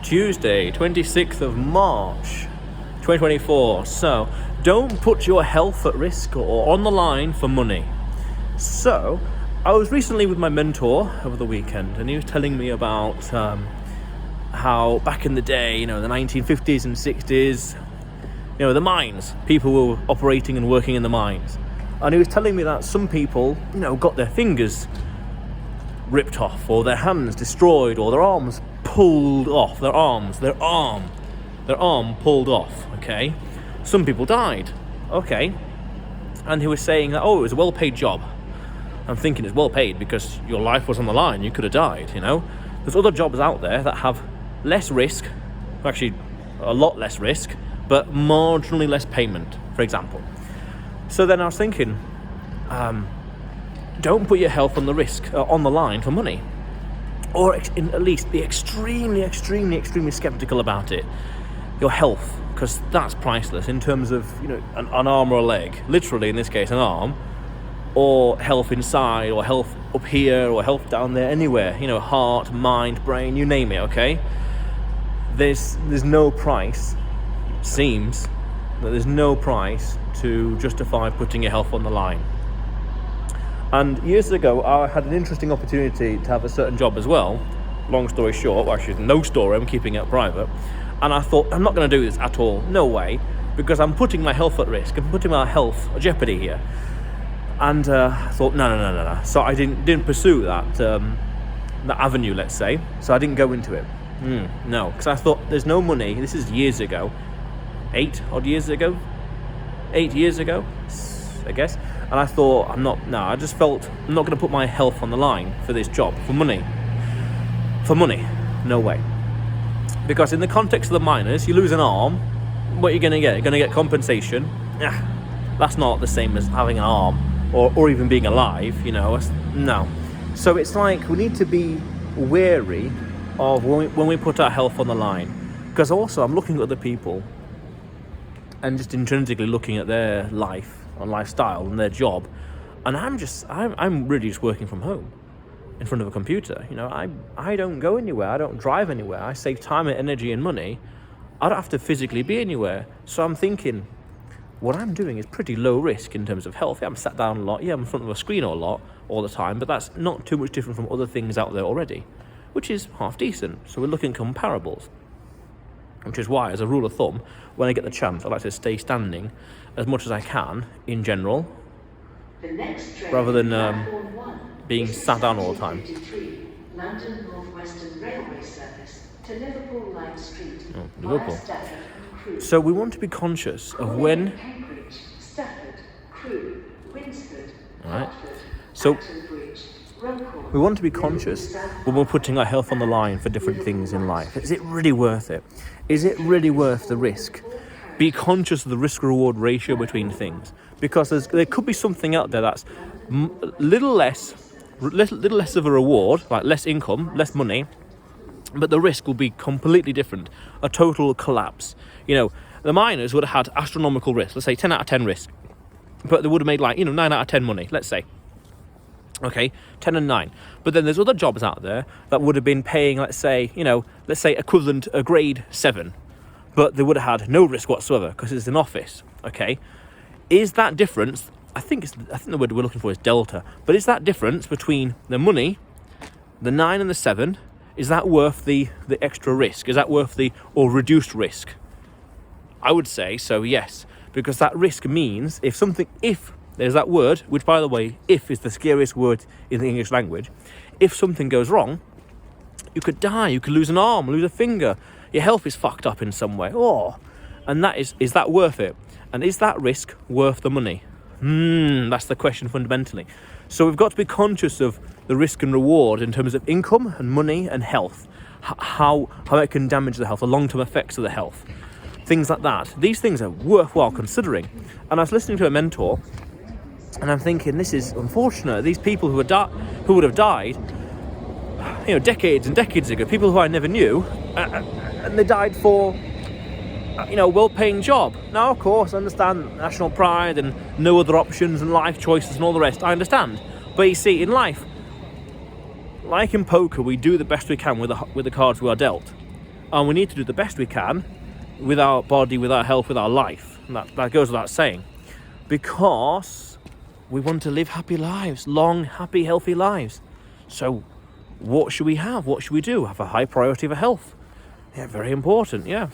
Tuesday, 26th of March, 2024. So, don't put your health at risk or on the line for money. So, I was recently with my mentor over the weekend, and he was telling me about how back in the day, the 1950s and 60s, the mines, people were operating and working in the mines. And he was telling me that some people, got their fingers ripped off, or their hands destroyed, or their arms pulled off, their arm pulled off, okay? Some people died, okay? And he was saying that, it was a well-paid job. I'm thinking it's well-paid because your life was on the line, you could have died, There's other jobs out there that have less risk, actually a lot less risk, but marginally less payment, for example. So then I was thinking, don't put your health on the line for money, or at least be extremely skeptical about it. Your health, because that's priceless in terms of an arm or a leg, literally in this case an arm, or health inside, or health up here, or health down there, anywhere. Heart, mind, brain, you name it. Okay. There's no price. Seems that there's no price to justify putting your health on the line. And years ago, I had an interesting opportunity to have a certain job as well. Long story short, actually no story, I'm keeping it private. And I thought, I'm not going to do this at all, no way, because I'm putting my health at risk, I'm putting my health at jeopardy here. And I thought, no. So I didn't pursue that avenue, let's say. So I didn't go into it. No, because I thought there's no money. This is years ago. 8 years ago, I guess. And I thought, I just felt I'm not going to put my health on the line for this job, for money. No way. Because in the context of the miners, you lose an arm, what are you going to get? You're going to get compensation. That's not the same as having an arm or even being alive, no. So it's like we need to be wary of when we put our health on the line. Because also I'm looking at other people and just intrinsically looking at their life and lifestyle and their job, and I'm really just working from home in front of a computer. I don't go anywhere, I don't drive anywhere, I save time and energy and money. I don't have to physically be anywhere. So I'm thinking what I'm doing is pretty low risk in terms of health. I'm sat down a lot, I'm in front of a screen a lot all the time, but that's not too much different from other things out there already, which is half decent. So we're looking at comparables, which is why, as a rule of thumb, when I get the chance, I like to stay standing as much as I can in general, rather than being sat down all the time. London Northwestern Railway Service to Liverpool Line Street. Liverpool. So we want to be conscious of when. Cambridge, Stafford, Crewe, Winsford, Right. So we want to be conscious when we're putting our health on the line for different things in life. Is it really worth it? Is it really worth the risk? Be conscious of the risk-reward ratio between things, because there could be something out there that's little less of a reward, like less income, less money, but the risk will be completely different, a total collapse. The miners would have had astronomical risk, let's say 10 out of 10 risk, but they would have made 9 out of 10 money, let's say. Okay, 10 and 9. But then there's other jobs out there that would have been paying, let's say equivalent a grade 7, but they would have had no risk whatsoever because it's an office. Okay, is that difference? I think the word we're looking for is delta. But is that difference between the money, the 9 and the 7? Is that worth the extra risk? Is that worth or reduced risk? I would say so, yes, because that risk means if there's that word, which by the way, if is the scariest word in the English language. If something goes wrong, you could die, you could lose an arm, lose a finger, your health is fucked up in some way. And that is that worth it? And is that risk worth the money? That's the question fundamentally. So we've got to be conscious of the risk and reward in terms of income and money and health, how it can damage the health, the long-term effects of the health, things like that. These things are worthwhile considering. And I was listening to a mentor, and I'm thinking, this is unfortunate. These people who would have died, decades and decades ago, people who I never knew, and they died for well-paying job. Now, of course, I understand national pride and no other options and life choices and all the rest. I understand. But you see, in life, like in poker, we do the best we can with the cards we are dealt. And we need to do the best we can with our body, with our health, with our life. And that goes without saying. Because we want to live happy lives, long, happy, healthy lives. So what should we have? What should we do? Have a high priority for health. Yeah, very important, yeah.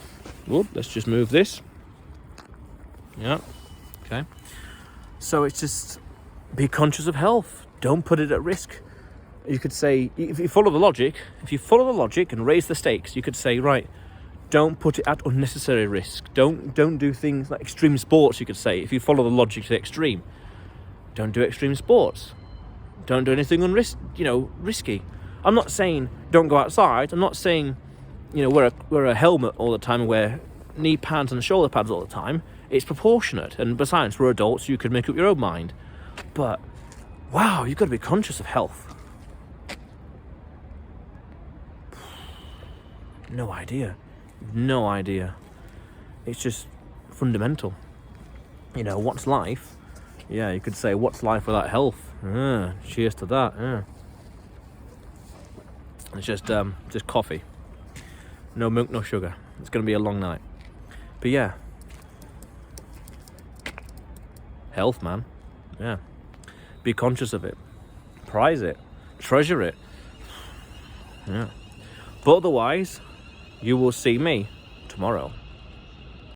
Well, let's just move this. Yeah, okay. So it's just be conscious of health. Don't put it at risk. You could say, if you follow the logic and raise the stakes, you could say, right, don't put it at unnecessary risk. Don't do things like extreme sports, you could say. If you follow the logic to the extreme, don't do extreme sports. Don't do anything risky. I'm not saying don't go outside. I'm not saying, wear a helmet all the time and wear knee pads and shoulder pads all the time. It's proportionate. And besides, we're adults, you could make up your own mind. But, wow, you've got to be conscious of health. No idea. It's just fundamental. What's life? Yeah, you could say, what's life without health? Cheers to that. Yeah. It's just coffee. No milk, no sugar. It's going to be a long night. But yeah. Health, man. Yeah. Be conscious of it. Prize it. Treasure it. Yeah. But otherwise, you will see me tomorrow.